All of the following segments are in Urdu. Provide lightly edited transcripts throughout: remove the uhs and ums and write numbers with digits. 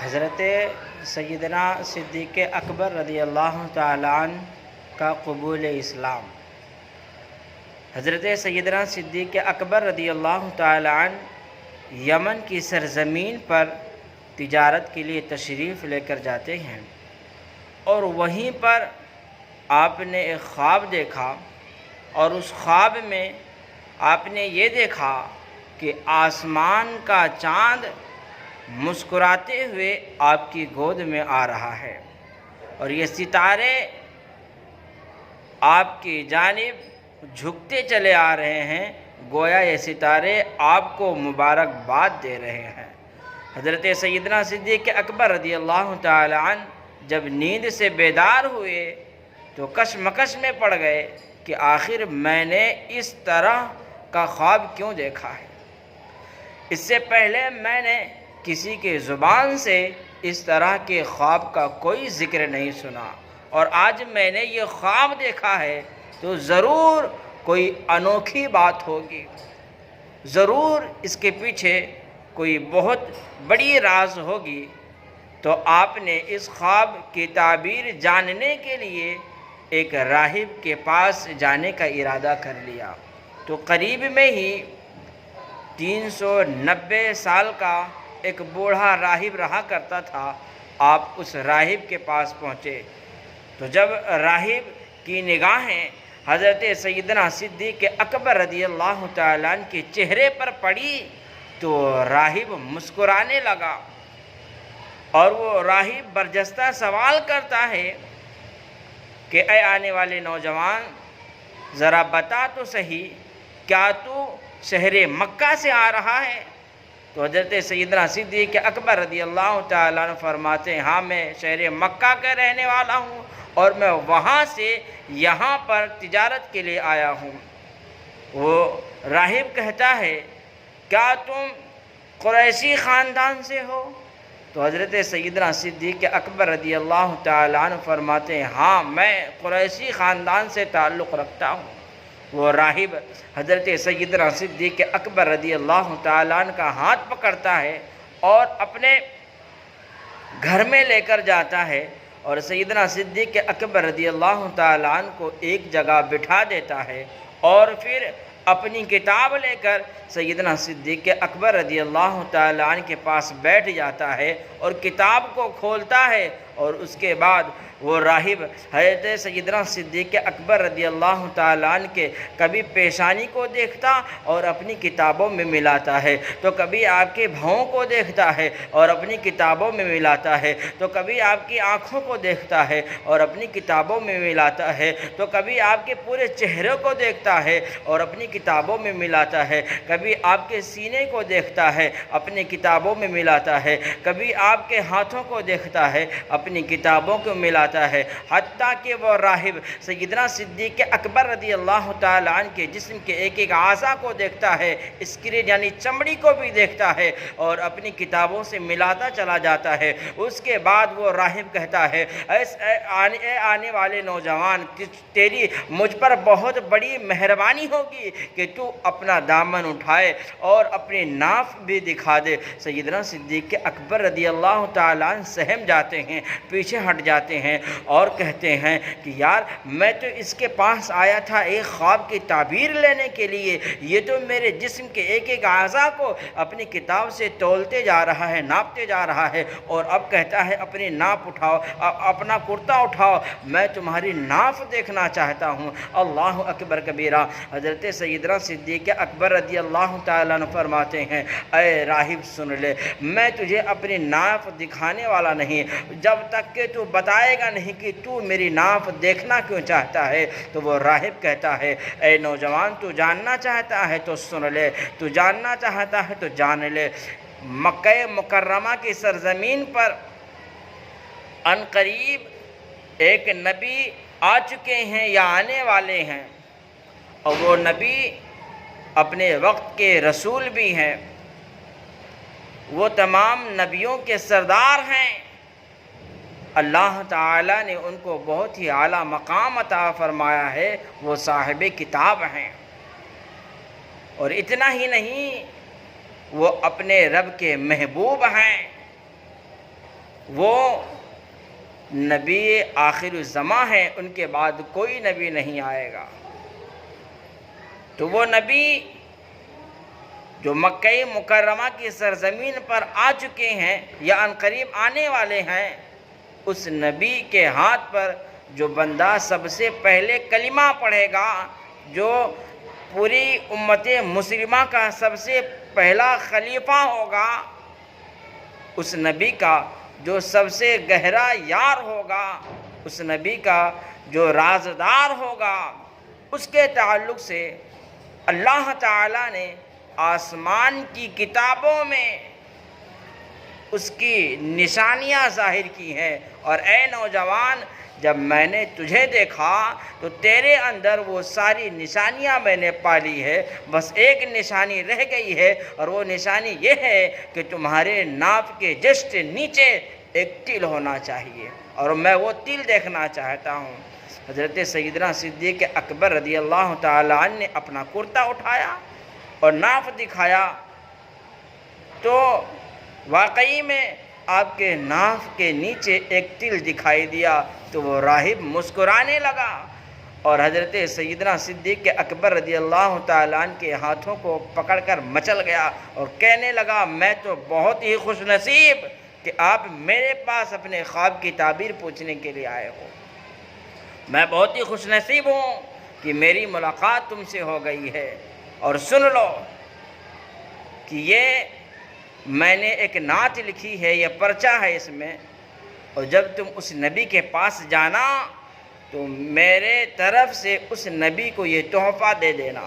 حضرت سیدنا صدیق اکبر رضی اللہ تعالیٰ عنہ کا قبول اسلام۔ حضرت سیدنا صدیق اکبر رضی اللہ تعالیٰ عنہ یمن کی سرزمین پر تجارت کے لیے تشریف لے کر جاتے ہیں، اور وہیں پر آپ نے ایک خواب دیکھا، اور اس خواب میں آپ نے یہ دیکھا کہ آسمان کا چاند مسکراتے ہوئے آپ کی گود میں آ رہا ہے، اور یہ ستارے آپ کی جانب جھکتے چلے آ رہے ہیں، گویا یہ ستارے آپ کو مبارکباد دے رہے ہیں۔ حضرت سیدنا صدیق اکبر رضی اللہ تعالی عنہ جب نیند سے بیدار ہوئے تو کشمکش میں پڑ گئے کہ آخر میں نے اس طرح کا خواب کیوں دیکھا ہے۔ اس سے پہلے میں نے کسی کے زبان سے اس طرح کے خواب کا کوئی ذکر نہیں سنا، اور آج میں نے یہ خواب دیکھا ہے تو ضرور کوئی انوکھی بات ہوگی، ضرور اس کے پیچھے کوئی بہت بڑی راز ہوگی۔ تو آپ نے اس خواب کی تعبیر جاننے کے لیے ایک راہب کے پاس جانے کا ارادہ کر لیا۔ تو قریب میں ہی 390 سال کا ایک بوڑھا راہب رہا کرتا تھا۔ آپ اس راہب کے پاس پہنچے تو جب راہب کی نگاہیں حضرت سیدنا صدیق اکبر رضی اللہ تعالیٰ عنہ کے چہرے پر پڑی تو راہب مسکرانے لگا، اور وہ راہب برجستہ سوال کرتا ہے کہ اے آنے والے نوجوان، ذرا بتا تو صحیح، کیا تو شہر مکہ سے آ رہا ہے؟ تو حضرت سیدنا صدیق اکبر رضی اللہ تعالیٰ عنہ فرماتے ہیں، ہاں میں شہر مکہ کا رہنے والا ہوں، اور میں وہاں سے یہاں پر تجارت کے لیے آیا ہوں۔ وہ راہب کہتا ہے، کیا تم قریشی خاندان سے ہو؟ تو حضرت سیدنا صدیق اکبر رضی اللہ تعالیٰ عنہ فرماتے ہیں، ہاں میں قریشی خاندان سے تعلق رکھتا ہوں۔ وہ راہب حضرت سیدنا صدیق اکبر رضی اللہ تعالیٰ عنہ کا ہاتھ پکڑتا ہے اور اپنے گھر میں لے کر جاتا ہے، اور سیدنا صدیق اکبر رضی اللہ تعالیٰ عنہ کو ایک جگہ بٹھا دیتا ہے، اور پھر اپنی کتاب لے کر سیدنا صدیق اکبر رضی اللہ تعالیٰ عنہ کے پاس بیٹھ جاتا ہے اور کتاب کو کھولتا ہے، اور اس کے بعد وہ راہب حضرت سیدنا صدیق اکبر رضی اللہ تعالیٰ عنہ کے کبھی پیشانی کو دیکھتا اور اپنی کتابوں میں ملاتا ہے، تو کبھی آپ کے بھوؤں کو دیکھتا ہے اور اپنی کتابوں میں ملاتا ہے، تو کبھی آپ کی آنکھوں کو دیکھتا ہے اور اپنی کتابوں میں ملاتا ہے، تو کبھی آپ کے پورے چہرے کو دیکھتا ہے اور اپنی کتابوں میں ملاتا ہے، کبھی آپ کے سینے کو دیکھتا ہے اپنی کتابوں میں ملاتا ہے، کبھی آپ کے ہاتھوں کو دیکھتا ہے اپنی کتابوں کو ملاتا ہے، حتیٰ کہ وہ راہب سیدنا صدیق اکبر رضی اللہ تعالیٰ عنہ کے جسم کے ایک ایک اعضاء کو دیکھتا ہے، اسکرین یعنی چمڑی کو بھی دیکھتا ہے، اور اپنی کتابوں سے ملاتا چلا جاتا ہے۔ اس کے بعد وہ راہب کہتا ہے، اے آنے والے نوجوان، تیری مجھ پر بہت بڑی مہربانی ہوگی کہ تو اپنا دامن اٹھائے اور اپنی ناف بھی دکھا دے۔ سیدنا صدیق اکبر رضی اللہ تعالیٰ عنہ سہم جاتے ہیں، پیچھے ہٹ جاتے ہیں اور کہتے ہیں کہ یار میں تو اس کے پاس آیا تھا ایک خواب کی تعبیر لینے کے لیے، یہ تو میرے جسم کے ایک ایک اعضاء کو اپنی کتاب سے تولتے جا رہا ہے، ناپتے جا رہا ہے، اور اب کہتا ہے اپنی ناپ اٹھاؤ، اپنا کرتا اٹھاؤ، میں تمہاری ناف دیکھنا چاہتا ہوں۔ اللہ اکبر کبیرہ۔ حضرت سیدنا صدیق اکبر رضی اللہ تعالیٰ عنہ فرماتے ہیں، اے راہب سن لے، میں تجھے اپنی ناف دکھانے والا نہیں جب تک کہ تو بتائے گا نہیں کہ تو میری ناف دیکھنا کیوں چاہتا ہے۔ تو وہ راہب کہتا ہے، اے نوجوان، تو جاننا چاہتا ہے تو سن لے، تو جاننا چاہتا ہے تو جان لے، مکہ مکرمہ کی سرزمین پر ان قریب ایک نبی آ چکے ہیں یا آنے والے ہیں، اور وہ نبی اپنے وقت کے رسول بھی ہیں، وہ تمام نبیوں کے سردار ہیں، اللہ تعالیٰ نے ان کو بہت ہی اعلیٰ مقام عطا فرمایا ہے، وہ صاحب کتاب ہیں، اور اتنا ہی نہیں، وہ اپنے رب کے محبوب ہیں۔ وہ نبی آخر الزماں ہیں، ان کے بعد کوئی نبی نہیں آئے گا۔ تو وہ نبی جو مکہ مکرمہ کی سرزمین پر آ چکے ہیں یا عنقریب آنے والے ہیں، اس نبی کے ہاتھ پر جو بندہ سب سے پہلے کلمہ پڑھے گا، جو پوری امت مسلمہ کا سب سے پہلا خلیفہ ہوگا، اس نبی کا جو سب سے گہرا یار ہوگا، اس نبی کا جو رازدار ہوگا، اس کے تعلق سے اللہ تعالیٰ نے آسمان کی کتابوں میں اس کی نشانیاں ظاہر کی ہیں۔ اور اے نوجوان، جب میں نے تجھے دیکھا تو تیرے اندر وہ ساری نشانیاں میں نے پالی ہے، بس ایک نشانی رہ گئی ہے، اور وہ نشانی یہ ہے کہ تمہارے ناف کے جسٹ نیچے ایک تل ہونا چاہیے، اور میں وہ تل دیکھنا چاہتا ہوں۔ حضرت سیدنا صدیق اکبر رضی اللہ تعالیٰ عنہ نے اپنا کرتا اٹھایا اور ناف دکھایا، تو واقعی میں آپ کے ناف کے نیچے ایک تل دکھائی دیا، تو وہ راہب مسکرانے لگا، اور حضرت سیدنا صدیق اکبر رضی اللہ تعالیٰ عنہ کے ہاتھوں کو پکڑ کر مچل گیا اور کہنے لگا، میں تو بہت ہی خوش نصیب کہ آپ میرے پاس اپنے خواب کی تعبیر پوچھنے کے لیے آئے ہو۔ میں بہت ہی خوش نصیب ہوں کہ میری ملاقات تم سے ہو گئی ہے، اور سن لو کہ یہ میں نے ایک نعت لکھی ہے، یہ پرچہ ہے اس میں، اور جب تم اس نبی کے پاس جانا تو میرے طرف سے اس نبی کو یہ تحفہ دے دینا،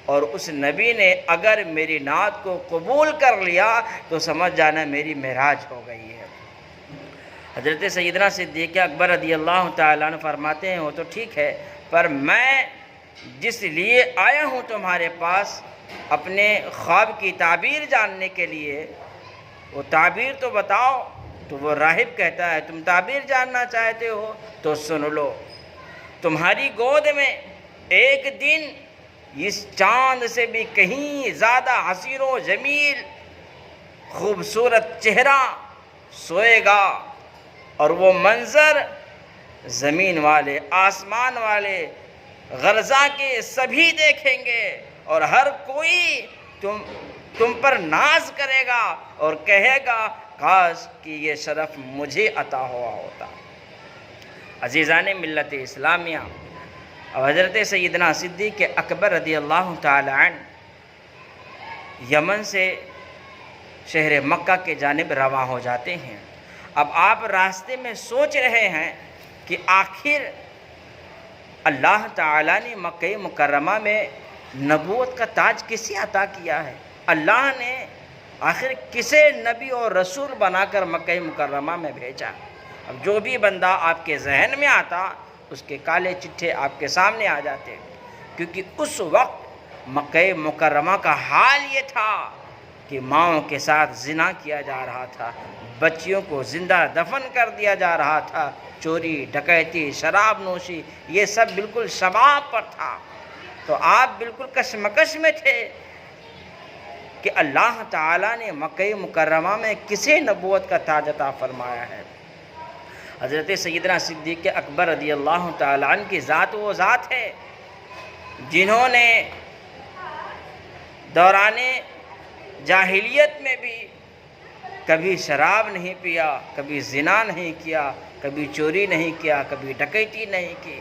اور اس نبی نے اگر میری نعت کو قبول کر لیا تو سمجھ جانا میری معراج ہو گئی ہے۔ حضرت سیدنا صدیق اکبر رضی اللہ تعالیٰ عنہ فرماتے ہیں، وہ تو ٹھیک ہے، پر میں جس لیے آیا ہوں تمہارے پاس اپنے خواب کی تعبیر جاننے کے لیے، وہ تعبیر تو بتاؤ۔ تو وہ راہب کہتا ہے، تم تعبیر جاننا چاہتے ہو تو سن لو، تمہاری گود میں ایک دن اس چاند سے بھی کہیں زیادہ حسین و جمیل خوبصورت چہرہ سوئے گا، اور وہ منظر زمین والے آسمان والے غرضہ کے سبھی دیکھیں گے، اور ہر کوئی تم پر ناز کرے گا اور کہے گا کاش کہ یہ شرف مجھے عطا ہوا ہوتا۔ عزیزان ملت اسلامیہ، اب حضرت سیدنا صدیق اکبر رضی اللہ تعالی عنہ یمن سے شہر مکہ کے جانب رواں ہو جاتے ہیں۔ اب آپ راستے میں سوچ رہے ہیں کہ آخر اللہ تعالیٰ نے مکہ مکرمہ میں نبوت کا تاج کسے عطا کیا ہے؟ اللہ نے آخر کسے نبی اور رسول بنا کر مکہ مکرمہ میں بھیجا؟ اب جو بھی بندہ آپ کے ذہن میں آتا اس کے کالے چٹھے آپ کے سامنے آ جاتے، کیونکہ اس وقت مکہ مکرمہ کا حال یہ تھا کہ ماؤں کے ساتھ زنا کیا جا رہا تھا، بچیوں کو زندہ دفن کر دیا جا رہا تھا، چوری ڈکیتی شراب نوشی یہ سب بالکل شباب پر تھا۔ تو آپ بالکل کشمکش میں تھے کہ اللہ تعالیٰ نے مکہ مکرمہ میں کسے نبوت کا تاج عطا فرمایا ہے؟ حضرت سیدنا صدیق اکبر رضی اللہ تعالیٰ عنہ کی ذات وہ ذات ہے جنہوں نے دوران جاہلیت میں بھی کبھی شراب نہیں پیا، کبھی زنا نہیں کیا، کبھی چوری نہیں کیا، کبھی ڈکیتی نہیں کی۔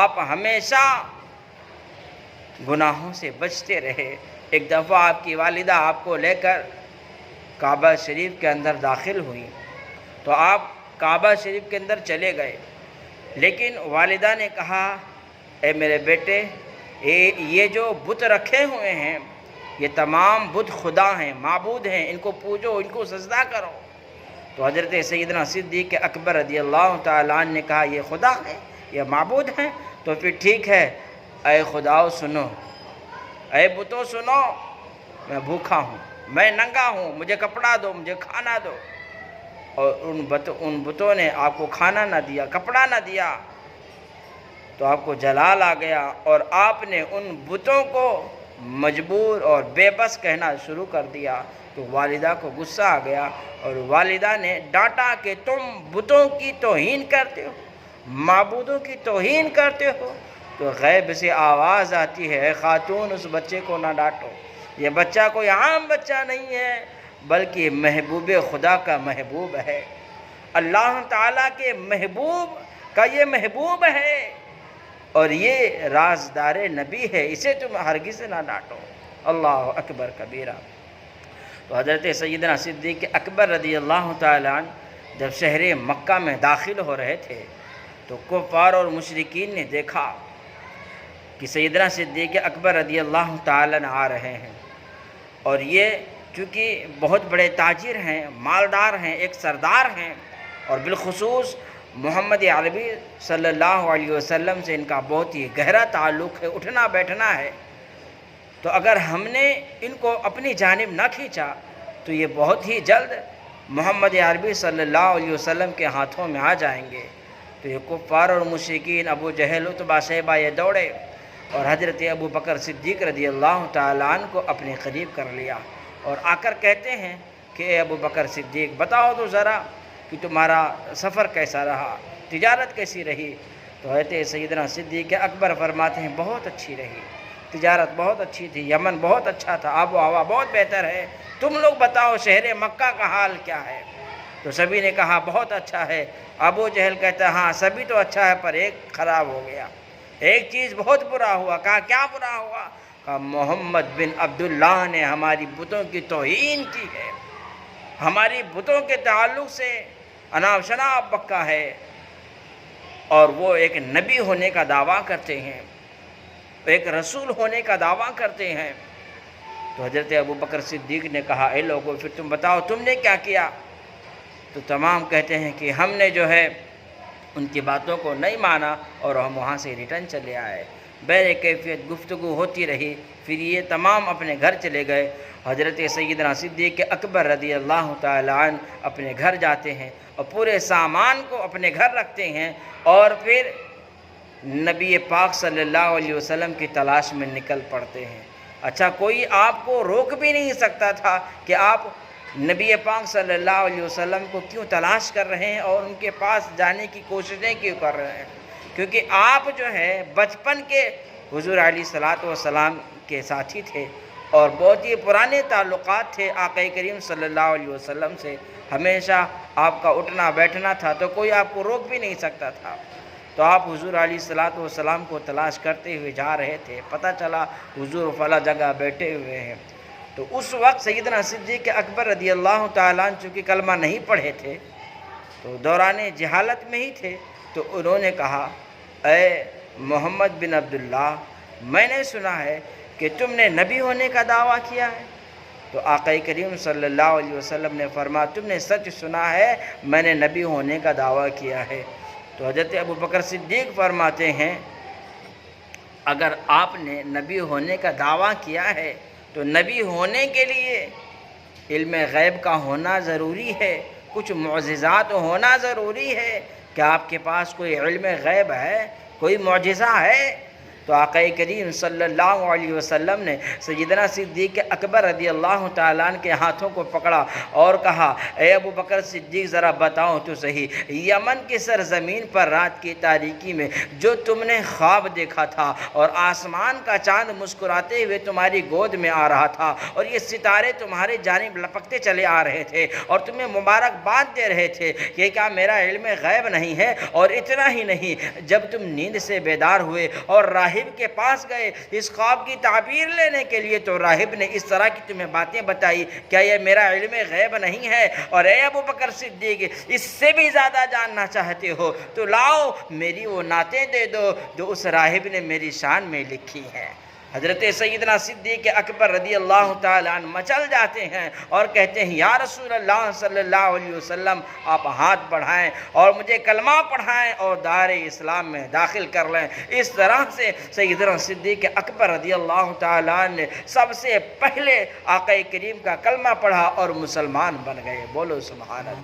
آپ ہمیشہ گناہوں سے بچتے رہے۔ ایک دفعہ آپ کی والدہ آپ کو لے کر کعبہ شریف کے اندر داخل ہوئی، تو آپ کعبہ شریف کے اندر چلے گئے، لیکن والدہ نے کہا، اے میرے بیٹے، یہ جو بت رکھے ہوئے ہیں یہ تمام بت خدا ہیں، معبود ہیں، ان کو پوجو، ان کو سجدہ کرو۔ تو حضرت سیدنا صدیق اکبر رضی اللہ تعالیٰ عنہ نے کہا، یہ خدا ہے، یہ معبود ہیں، تو پھر ٹھیک ہے، اے خداؤ سنو، اے بتوں سنو، میں بھوکا ہوں، میں ننگا ہوں، مجھے کپڑا دو، مجھے کھانا دو۔ اور ان بتوں نے آپ کو کھانا نہ دیا، کپڑا نہ دیا، تو آپ کو جلال آ گیا، اور آپ نے ان بتوں کو مجبور اور بے بس کہنا شروع کر دیا تو والدہ کو غصہ آ گیا اور والدہ نے ڈانٹا کہ تم بتوں کی توہین کرتے ہو، معبودوں کی توہین کرتے ہو۔ تو غیب سے آواز آتی ہے، خاتون اس بچے کو نہ ڈانٹو، یہ بچہ کوئی عام بچہ نہیں ہے بلکہ محبوب خدا کا محبوب ہے، اللہ تعالیٰ کے محبوب کا یہ محبوب ہے اور یہ رازدار نبی ہے، اسے تم ہرگز نہ ڈانٹو۔ اللہ اکبر کبیرہ۔ تو حضرت سیدنا صدیق اکبر رضی اللہ تعالیٰ عنہ جب شہر مکہ میں داخل ہو رہے تھے تو کفار اور مشرکین نے دیکھا کہ سیدنا صدیق اکبر رضی اللہ تعالیٰ عنہ آ رہے ہیں، اور یہ چونکہ بہت بڑے تاجر ہیں، مالدار ہیں، ایک سردار ہیں، اور بالخصوص محمد عربی صلی اللہ علیہ وسلم سے ان کا بہت ہی گہرا تعلق ہے، اٹھنا بیٹھنا ہے، تو اگر ہم نے ان کو اپنی جانب نہ کھینچا تو یہ بہت ہی جلد محمد عربی صلی اللہ علیہ وسلم کے ہاتھوں میں آ جائیں گے۔ تو یہ کفار اور مشرکین ابو جہل عتبہ شیبہ یہ دوڑے اور حضرت ابو بکر صدیق رضی اللہ تعالیٰ عنہ کو اپنے قریب کر لیا اور آ کر کہتے ہیں کہ اے ابو بکر صدیق بتاؤ تو ذرا کہ تمہارا سفر کیسا رہا، تجارت کیسی رہی؟ تو حضرت سیدنا صدیق اکبر فرماتے ہیں بہت اچھی رہی، تجارت بہت اچھی تھی، یمن بہت اچھا تھا، آب و ہوا بہت بہتر ہے، تم لوگ بتاؤ شہر مکہ کا حال کیا ہے؟ تو سبھی نے کہا بہت اچھا ہے۔ ابو جہل کہتا ہے ہاں سبھی تو اچھا ہے پر ایک خراب ہو گیا، ایک چیز بہت برا ہوا۔ کہا کیا برا ہوا؟ کہا محمد بن عبداللہ نے ہماری بتوں کی توہین کی ہے، ہماری بتوں کے تعلق سے اناپ شناپ پکا ہے، اور وہ ایک نبی ہونے کا دعویٰ کرتے ہیں، ایک رسول ہونے کا دعویٰ کرتے ہیں۔ تو حضرت ابو بکر صدیق نے کہا اے لوگو پھر تم بتاؤ تم نے کیا کیا؟ تو تمام کہتے ہیں کہ ہم نے جو ہے ان کی باتوں کو نہیں مانا اور ہم وہاں سے ریٹرن چلے آئے۔ بہر کیفیت گفتگو ہوتی رہی، پھر یہ تمام اپنے گھر چلے گئے۔ حضرت سیدنا صدیق اکبر رضی اللہ تعالیٰ عنہ اپنے گھر جاتے ہیں اور پورے سامان کو اپنے گھر رکھتے ہیں اور پھر نبی پاک صلی اللہ علیہ وسلم کی تلاش میں نکل پڑتے ہیں۔ اچھا کوئی آپ کو روک بھی نہیں سکتا تھا کہ آپ نبی پاک صلی اللہ علیہ وسلم کو کیوں تلاش کر رہے ہیں اور ان کے پاس جانے کی کوششیں کیوں کر رہے ہیں، کیونکہ آپ جو ہے بچپن کے حضور علیہ الصلوۃ والسلام کے ساتھی تھے اور بہت ہی پرانے تعلقات تھے آقا کریم صلی اللہ علیہ وسلم سے، ہمیشہ آپ کا اٹھنا بیٹھنا تھا تو کوئی آپ کو روک بھی نہیں سکتا تھا۔ تو آپ حضور علیہ الصلوۃ والسلام کو تلاش کرتے ہوئے جا رہے تھے، پتہ چلا حضور فلاں جگہ بیٹھے ہوئے ہیں۔ تو اس وقت سیدنا صدیق اکبر رضی اللہ تعالیٰ عنہ چونکہ کلمہ نہیں پڑھے تھے تو دوران جہالت میں ہی تھے، تو انہوں نے کہا اے محمد بن عبداللہ میں نے سنا ہے کہ تم نے نبی ہونے کا دعویٰ کیا ہے۔ تو آقا کریم صلی اللہ علیہ وسلم نے فرمایا تم نے سچ سنا ہے، میں نے نبی ہونے کا دعویٰ کیا ہے۔ تو حضرت ابو بکر صدیق فرماتے ہیں اگر آپ نے نبی ہونے کا دعویٰ کیا ہے تو نبی ہونے کے لیے علم غیب کا ہونا ضروری ہے، کچھ معجزات ہونا ضروری ہے۔ کیا آپ کے پاس کوئی علم غیب ہے، کوئی معجزہ ہے؟ تو آقا کریم صلی اللہ علیہ وسلم نے سیدنا صدیق اکبر رضی اللہ تعالیٰ عنہ کے ہاتھوں کو پکڑا اور کہا اے ابو بکر صدیق ذرا بتاؤ تو صحیح، یمن کی سرزمین پر رات کی تاریکی میں جو تم نے خواب دیکھا تھا اور آسمان کا چاند مسکراتے ہوئے تمہاری گود میں آ رہا تھا اور یہ ستارے تمہارے جانب لپکتے چلے آ رہے تھے اور تمہیں مبارکباد دے رہے تھے، یہ کیا میرا علم غیب نہیں ہے؟ اور اتنا ہی نہیں، جب تم نیند سے بیدار ہوئے اور راہب کے پاس گئے اس خواب کی تعبیر لینے کے لیے تو راہب نے اس طرح کی تمہیں باتیں بتائی، کیا یہ میرا علم غیب نہیں ہے؟ اور اے ابو بکر صدیق اس سے بھی زیادہ جاننا چاہتے ہو تو لاؤ میری وہ نعتیں دے دو جو اس راہب نے میری شان میں لکھی ہیں۔ حضرت سیدنا صدیق اکبر رضی اللہ تعالیٰ عنہ مچل جاتے ہیں اور کہتے ہیں یا رسول اللہ صلی اللہ علیہ وسلم آپ ہاتھ بڑھائیں اور مجھے کلمہ پڑھائیں اور دار اسلام میں داخل کر لیں۔ اس طرح سے سیدنا صدیق اکبر رضی اللہ تعالیٰ عنہ نے سب سے پہلے آقا کریم کا کلمہ پڑھا اور مسلمان بن گئے۔ بولو سبحان اللہ۔